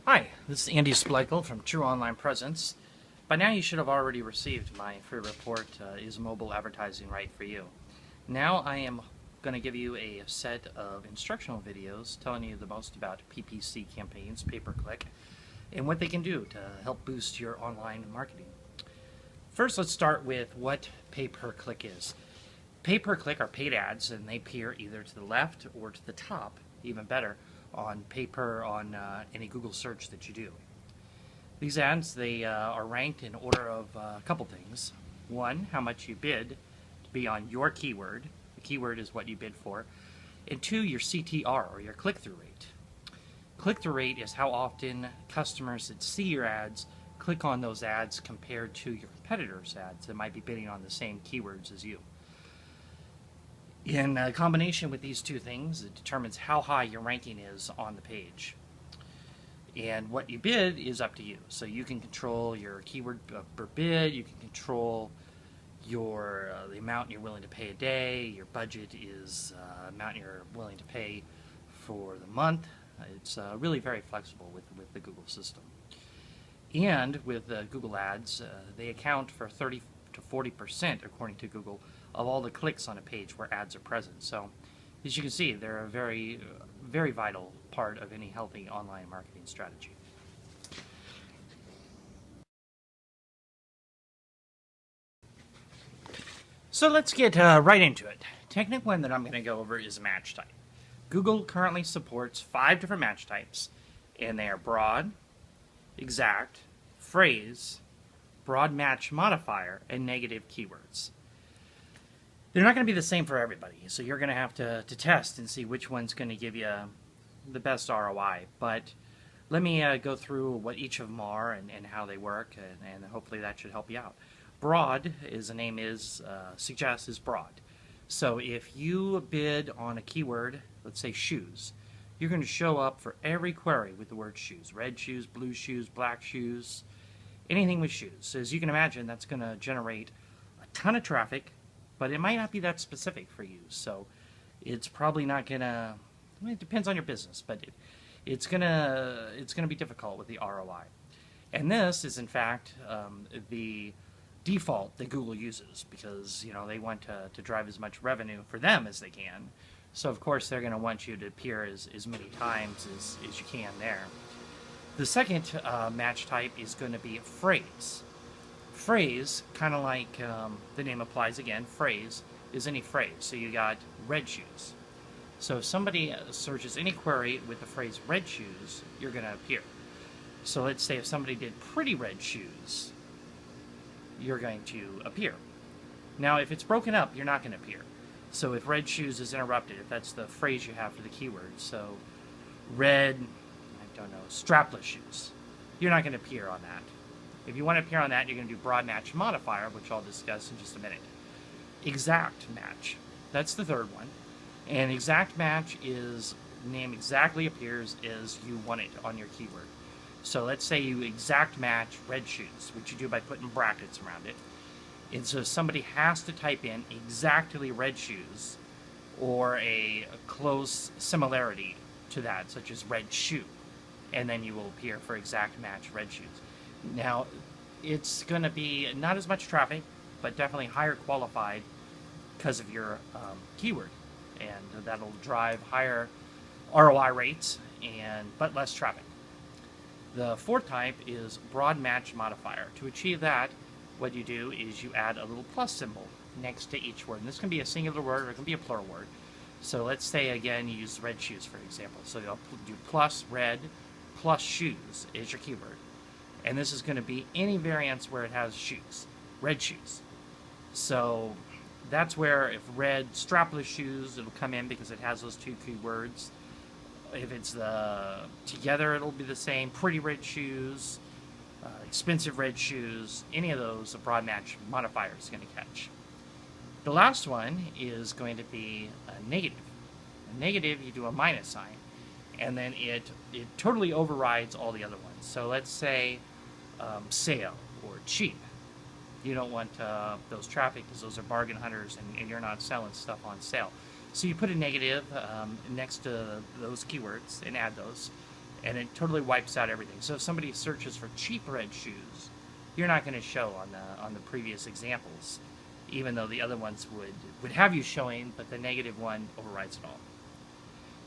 Hi, this is Andy Splichal from True Online Presence. By now you should have already received my free report, Is Mobile Advertising Right for You? Now I am going to give you a set of instructional videos telling you the most about PPC campaigns, pay-per-click, and what they can do to help boost your online marketing. First, let's start with what pay-per-click is. Pay-per-click are paid ads, and they appear either to the left or to the top, even better, on any Google search that you do. These ads, they are ranked in order of a couple things. One, how much you bid to be on your keyword. The keyword is what you bid for. And two, your CTR, or your click-through rate. Click-through rate is how often customers that see your ads click on those ads compared to your competitors' ads that might be bidding on the same keywords as you. In combination with these two things, it determines how high your ranking is on the page. And what you bid is up to you. So you can control your keyword per bid, you can control your the amount you're willing to pay a day, your budget is the amount you're willing to pay for the month. It's really very flexible with the Google system. And with Google Ads, they account for 30 to 40%, according to Google, of all the clicks on a page where ads are present. So, as you can see, they're a very, very vital part of any healthy online marketing strategy. So let's get right into it. Technique one that I'm going to go over is match type. Google currently supports 5 different match types, and they are broad, exact, phrase, broad match modifier, and negative keywords. They're not going to be the same for everybody, so you're going to have to test and see which one's going to give you the best ROI. But let me go through what each of them are and how they work, and hopefully that should help you out. Broad, as the name suggests, is broad. So if you bid on a keyword, let's say shoes, you're going to show up for every query with the word shoes. Red shoes, blue shoes, black shoes, anything with shoes. So as you can imagine, that's going to generate a ton of traffic, but it might not be that specific for you. So it's probably not going to, it depends on your business, but it's going to be difficult with the ROI. And this is, in fact, the default that Google uses because, they want to drive as much revenue for them as they can. So, of course, they're going to want you to appear as many times as you can there. The second match type is going to be a phrase. Phrase, kind of like the name applies again, phrase is any phrase. So you got red shoes. So if somebody searches any query with the phrase red shoes, you're going to appear. So let's say if somebody did pretty red shoes, you're going to appear. Now if it's broken up, you're not going to appear. So if red shoes is interrupted, if that's the phrase you have for the keyword, so red, strapless shoes, you're not going to appear on that. If you want to appear on that, you're going to do broad match modifier, which I'll discuss in just a minute. Exact match, that's the third one. And exact match is name exactly appears as you want it on your keyword. So let's say you exact match red shoes, which you do by putting brackets around it. And so somebody has to type in exactly red shoes or a close similarity to that, such as red shoe, and then you will appear for exact match red shoes. Now, it's going to be not as much traffic, but definitely higher qualified because of your keyword, and that'll drive higher ROI rates but less traffic. The fourth type is broad match modifier. To achieve that, what you do is you add a little plus symbol next to each word. And this can be a singular word or it can be a plural word. So let's say, again, you use red shoes, for example. So you'll do plus red plus shoes is your keyword. And this is going to be any variance where it has shoes, red shoes. So that's where if red strapless shoes, it'll come in because it has those two keywords. If it's together, it'll be the same. Pretty red shoes, expensive red shoes, any of those, a broad match modifier is going to catch. The last one is going to be a negative. A negative, you do a minus sign, and then it totally overrides all the other ones. So let's say sale or cheap. You don't want those traffic because those are bargain hunters and you're not selling stuff on sale. So you put a negative next to those keywords and add those. and it totally wipes out everything. So if somebody searches for cheap red shoes, you're not going to show on the previous examples, even though the other ones would have you showing, but the negative one overrides it all.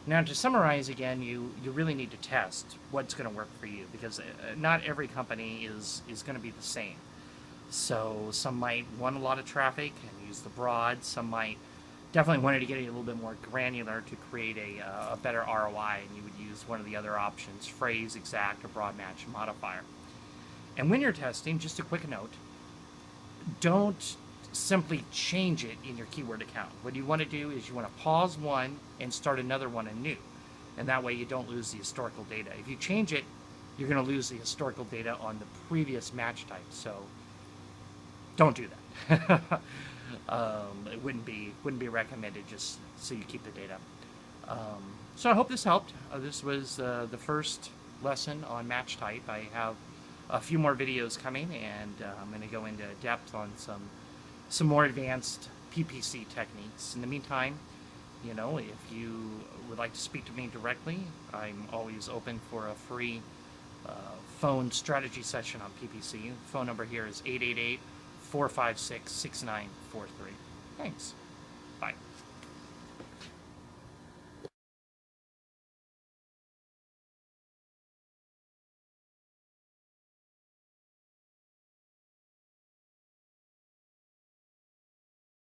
Now, to summarize again, you really need to test what's going to work for you, because not every company is going to be the same. So some might want a lot of traffic and use the broad. Some might definitely want to get a little bit more granular to create a better ROI, and you would use one of the other options, phrase, exact, or broad match modifier. And when you're testing, just a quick note, don't simply change it in your keyword account. What you want to do is you want to pause one and start another one anew. And that way you don't lose the historical data. If you change it, you're going to lose the historical data on the previous match type. So don't do that. It wouldn't be recommended, just so you keep the data. So I hope this helped. This was the first lesson on match type. I have a few more videos coming, and I'm going to go into depth on some more advanced PPC techniques. In the meantime, you know, if you would like to speak to me directly, I'm always open for a free phone strategy session on PPC. The phone number here is 888-456-6943. Thanks.